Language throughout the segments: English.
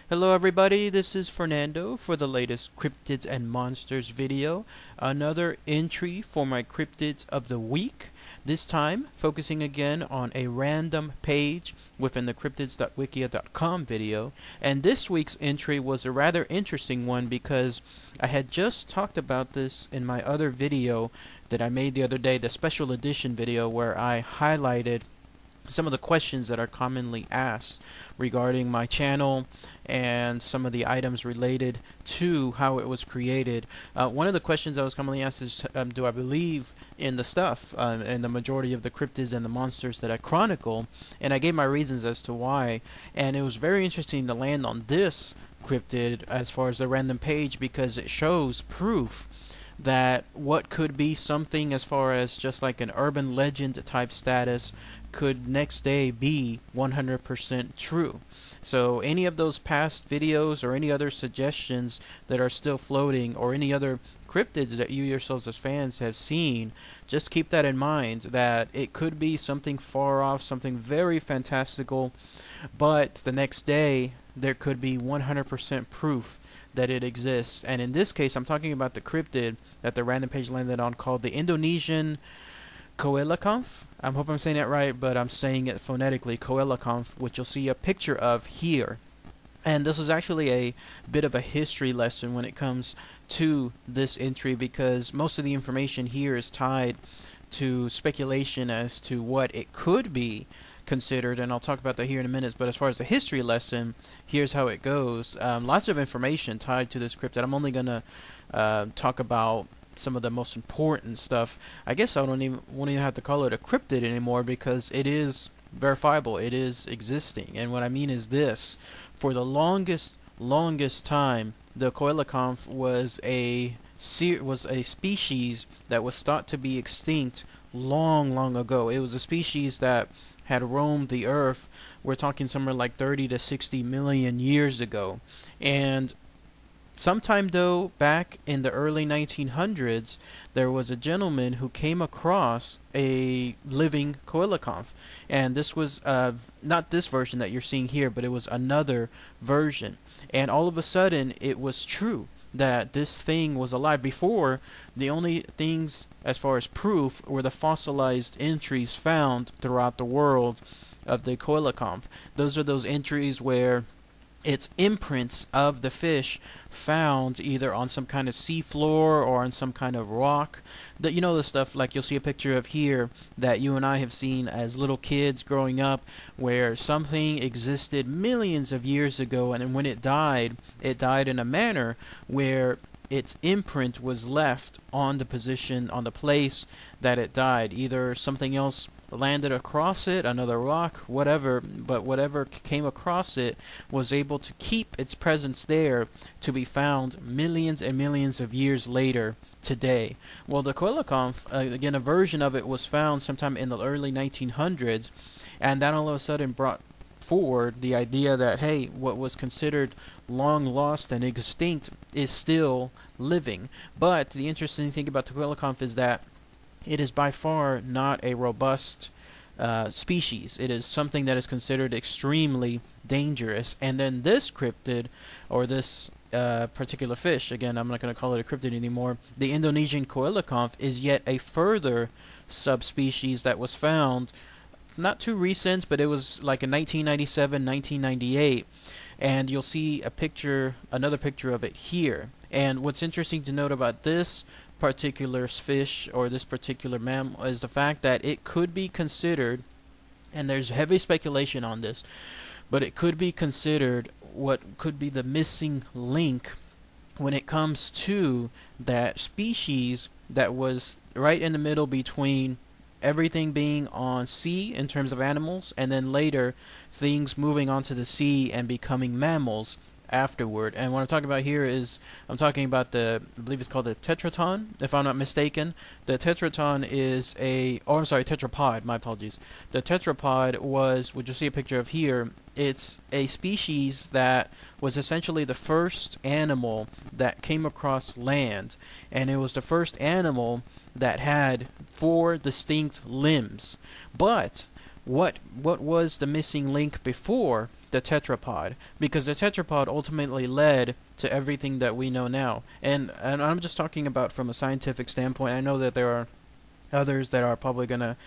Hello everybody, this is Fernando for the latest Cryptids and Monsters video. Another entry for my Cryptids of the Week. This time focusing again on a random page within the cryptids.wikia.com video. And this week's entry was a rather interesting one because I had just talked about this in my other video that I made the other day, the special edition video where I highlighted some of the questions that are commonly asked regarding my channel and some of the items related to how it was created. One of the questions that was commonly asked is, do I believe in the stuff and the majority of the cryptids and the monsters that I chronicle? And I gave my reasons as to why, and it was very interesting to land on this cryptid as far as the random page because it shows proof that what could be something as far as just like an urban legend type status could next day be 100% true. So any of those past videos or any other suggestions that are still floating or any other cryptids that you yourselves as fans have seen, just keep that in mind that it could be something far off, something very fantastical, but the next day there could be 100% proof that it exists. And in this case, I'm talking about the cryptid that the random page landed on called the Indonesian Coelacanth. I hope I'm saying that right, but I'm saying it phonetically, Coelacanth, which you'll see a picture of here. And this is actually a bit of a history lesson when it comes to this entry because most of the information here is tied to speculation as to what it could be considered, and I'll talk about that here in a minute. But as far as the history lesson, here's how it goes. Lots of information tied to this cryptid. I'm only going to talk about some of the most important stuff. I guess I won't even have to call it a cryptid anymore because it is verifiable. It is existing. And what I mean is this: for the longest time, the Coelacanth was a species that was thought to be extinct long ago. It was a species that had roamed the earth. We're talking somewhere like 30 to 60 million years ago. And sometime though, back in the early 1900s, there was a gentleman who came across a living coelacanth. And this was not this version that you're seeing here, but it was another version. And all of a sudden, it was true that this thing was alive. Before, the only things as far as proof were the fossilized entries found throughout the world of the coelacanth. Those are those entries where it's imprints of the fish found either on some kind of sea floor or on some kind of rock. You know, the stuff like you'll see a picture of here that you and I have seen as little kids growing up, where something existed millions of years ago, and then when it died in a manner where its imprint was left on the position, on the place that it died. Either something else landed across it, another rock, whatever, but whatever came across it was able to keep its presence there to be found millions and millions of years later today. Well, the coelacanth, again, a version of it was found sometime in the early 1900s, and that all of a sudden brought forward the idea that, hey, what was considered long lost and extinct is still living. But the interesting thing about the coelacanth is that it is by far not a robust species. It is something that is considered extremely dangerous. And then this cryptid, or this particular fish, again, I'm not going to call it a cryptid anymore, the Indonesian Coelacanth, is yet a further subspecies that was found not too recent, but it was like in 1997, 1998, and you'll see a picture, another picture of it here. And what's interesting to note about this particular fish or this particular mammal is the fact that it could be considered, and there's heavy speculation on this, but it could be considered what could be the missing link when it comes to that species that was right in the middle between everything being on sea in terms of animals, and then later things moving onto the sea and becoming mammals afterward. And what I'm talking about here is I'm talking about I believe it's called the tetraton, if I'm not mistaken. The tetraton is tetrapod, my apologies. The tetrapod was, what you'll see a picture of here, it's a species that was essentially the first animal that came across land, and it was the first animal that had 4 distinct limbs. But what was the missing link before the tetrapod, because the tetrapod ultimately led to everything that we know now. And I'm just talking about from a scientific standpoint. I know that there are others that are probably going to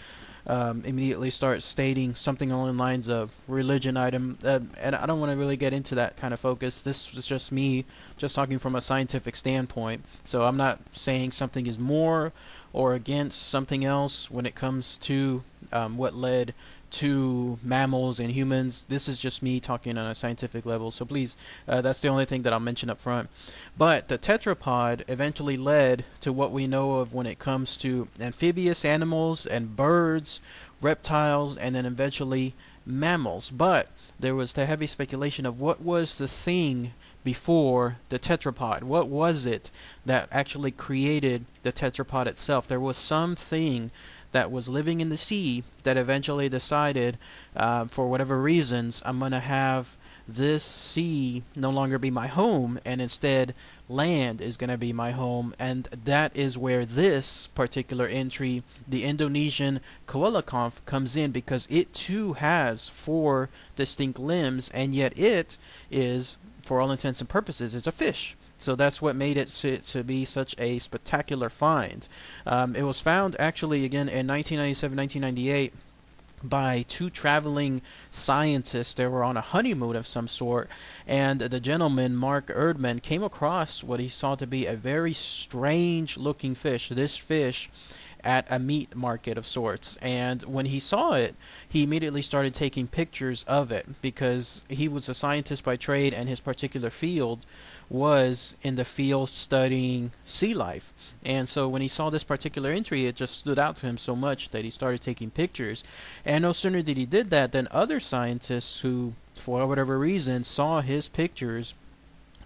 immediately start stating something along the lines of religion item, and I don't want to really get into that kind of focus. This is just me just talking from a scientific standpoint, so I'm not saying something is more or against something else when it comes to what led to mammals and humans. This is just me talking on a scientific level, so please, that's the only thing that I'll mention up front. But the tetrapod eventually led to what we know of when it comes to amphibious animals and birds, reptiles, and then eventually mammals. But there was the heavy speculation of what was the thing before the tetrapod. What was it that actually created the tetrapod itself? There was something that was living in the sea that eventually decided, for whatever reasons, I'm going to have this sea no longer be my home, and instead land is going to be my home. And that is where this particular entry, the Indonesian Coelacanth, comes in, because it too has 4 distinct limbs, and yet it is, for all intents and purposes, it's a fish. So that's what made it to be such a spectacular find. It was found actually again in 1997-1998 by 2 traveling scientists. They were on a honeymoon of some sort, and the gentleman, Mark Erdman, came across what he saw to be a very strange looking fish. This fish at a meat market of sorts, and when he saw it, he immediately started taking pictures of it, because he was a scientist by trade, and his particular field was in the field studying sea life. And so when he saw this particular entry, it just stood out to him so much that he started taking pictures. And no sooner did he did that than other scientists who, for whatever reason, saw his pictures,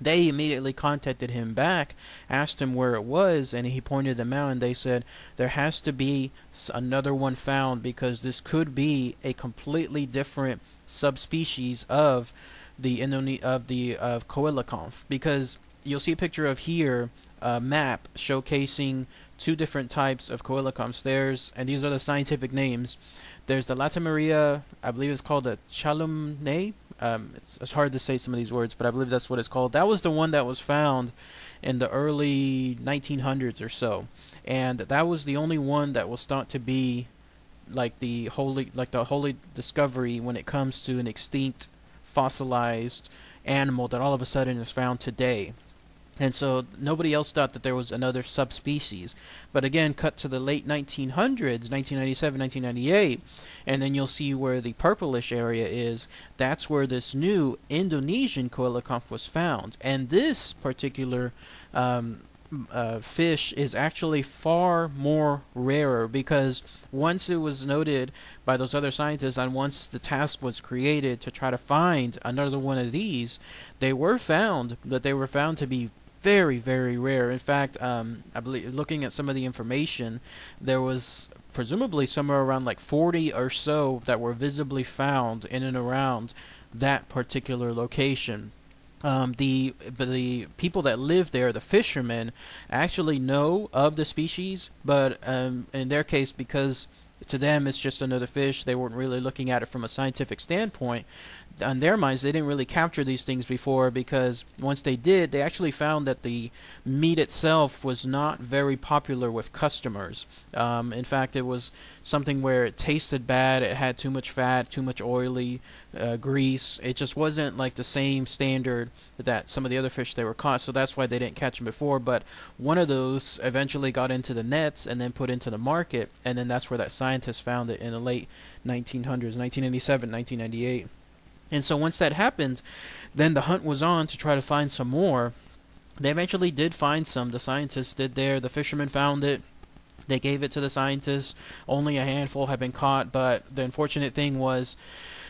they immediately contacted him back, asked him where it was, and he pointed them out, and they said there has to be another one found, because this could be a completely different subspecies of the Coelacanth. Because you'll see a picture of here, a map showcasing 2 different types of Coelacanths. And these are the scientific names. There's the Latimeria, I believe it's called the Chalumnae. It's hard to say some of these words, but I believe that's what it's called. That was the one that was found in the early 1900s or so, and that was the only one that was thought to be like the holy discovery when it comes to an extinct fossilized animal that all of a sudden is found today. And so nobody else thought that there was another subspecies. But again, cut to the late 1900s, 1997, 1998, and then you'll see where the purplish area is. That's where this new Indonesian Coelacanth was found. And this particular fish is actually far more rarer, because once it was noted by those other scientists, and once the task was created to try to find another one of these, they were found, but they were found to be very, very rare. In fact, I believe, looking at some of the information, there was presumably somewhere around like 40 or so that were visibly found in and around that particular location. The people that live there, the fishermen, actually know of the species, but in their case, because to them it's just another fish, they weren't really looking at it from a scientific standpoint. On their minds, they didn't really capture these things before, because once they did, they actually found that the meat itself was not very popular with customers. In fact, it was something where it tasted bad, it had too much fat, too much oily grease. It just wasn't like the same standard that some of the other fish they were caught, so that's why they didn't catch them before. But one of those eventually got into the nets and then put into the market, and then that's where that scientist found it in the late 1900s, 1997, 1998. And so once that happened, then the hunt was on to try to find some more. They eventually did find some. The scientists did there. The fishermen found it. They gave it to the scientists. Only a handful had been caught, but the unfortunate thing was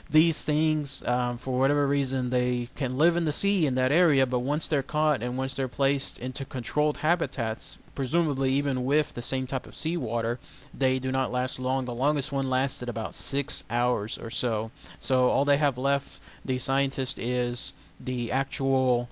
these things, for whatever reason, they can live in the sea in that area, but once they're caught and once they're placed into controlled habitats, presumably even with the same type of seawater, they do not last long. The longest one lasted about 6 hours or so. So all they have left, the scientist, is the actual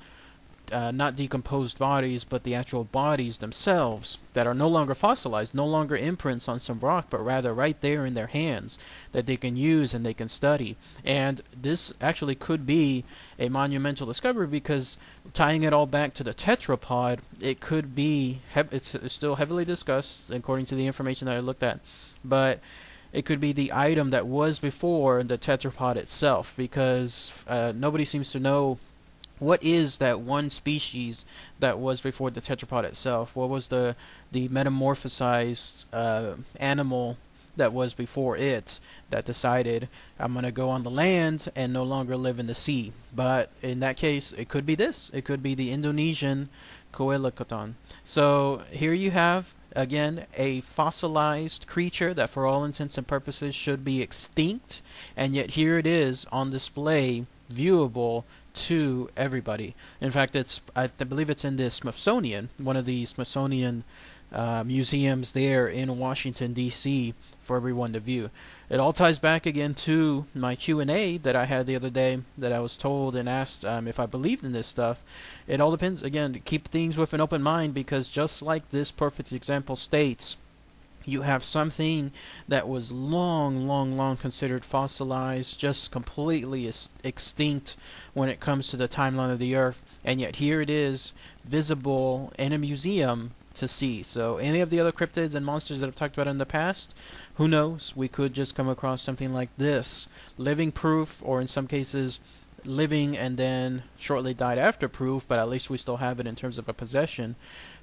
not decomposed bodies, but the actual bodies themselves that are no longer fossilized, no longer imprints on some rock, but rather right there in their hands that they can use and they can study. And this actually could be a monumental discovery, because tying it all back to the tetrapod, it could be, it's still heavily discussed according to the information that I looked at, but it could be the item that was before the tetrapod itself, because nobody seems to know what is that one species that was before the tetrapod itself. What was the metamorphosized animal that was before it that decided, I'm going to go on the land and no longer live in the sea? But in that case, it could be this. It could be the Indonesian Coelacanth. So here you have, again, a fossilized creature that for all intents and purposes should be extinct, and yet here it is on display, viewable to everybody. In fact, I believe it's in the Smithsonian, one of the Smithsonian museums there in Washington, D.C., for everyone to view. It all ties back again to my Q&A that I had the other day, that I was told and asked if I believed in this stuff. It all depends, again, keep things with an open mind, because just like this perfect example states, you have something that was long considered fossilized, just completely extinct when it comes to the timeline of the Earth, and yet here it is, visible in a museum to see. So any of the other cryptids and monsters that I've talked about in the past, who knows, we could just come across something like this, living proof, or in some cases living and then shortly died after proof, but at least we still have it in terms of a possession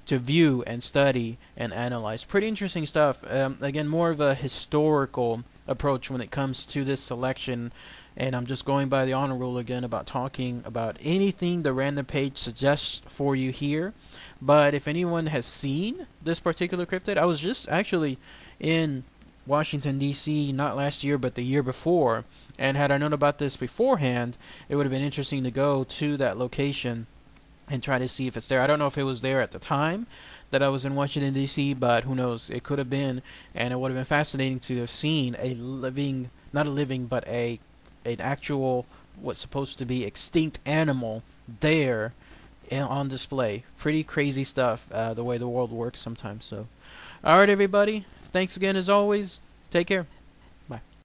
to view and study and analyze. Pretty interesting stuff. Again, more of a historical approach when it comes to this selection, and I'm just going by the honor rule again about talking about anything the random page suggests for you here. But if anyone has seen this particular cryptid, I was just actually in Washington, D.C. not last year but the year before, and had I known about this beforehand, it would have been interesting to go to that location and try to see if it's there. I don't know if it was there at the time that I was in Washington, D.C., but who knows, it could have been, and it would have been fascinating to have seen a living, not a living, but an actual, what's supposed to be extinct animal there on display. Pretty crazy stuff, the way the world works sometimes. So, alright everybody, thanks again as always, take care.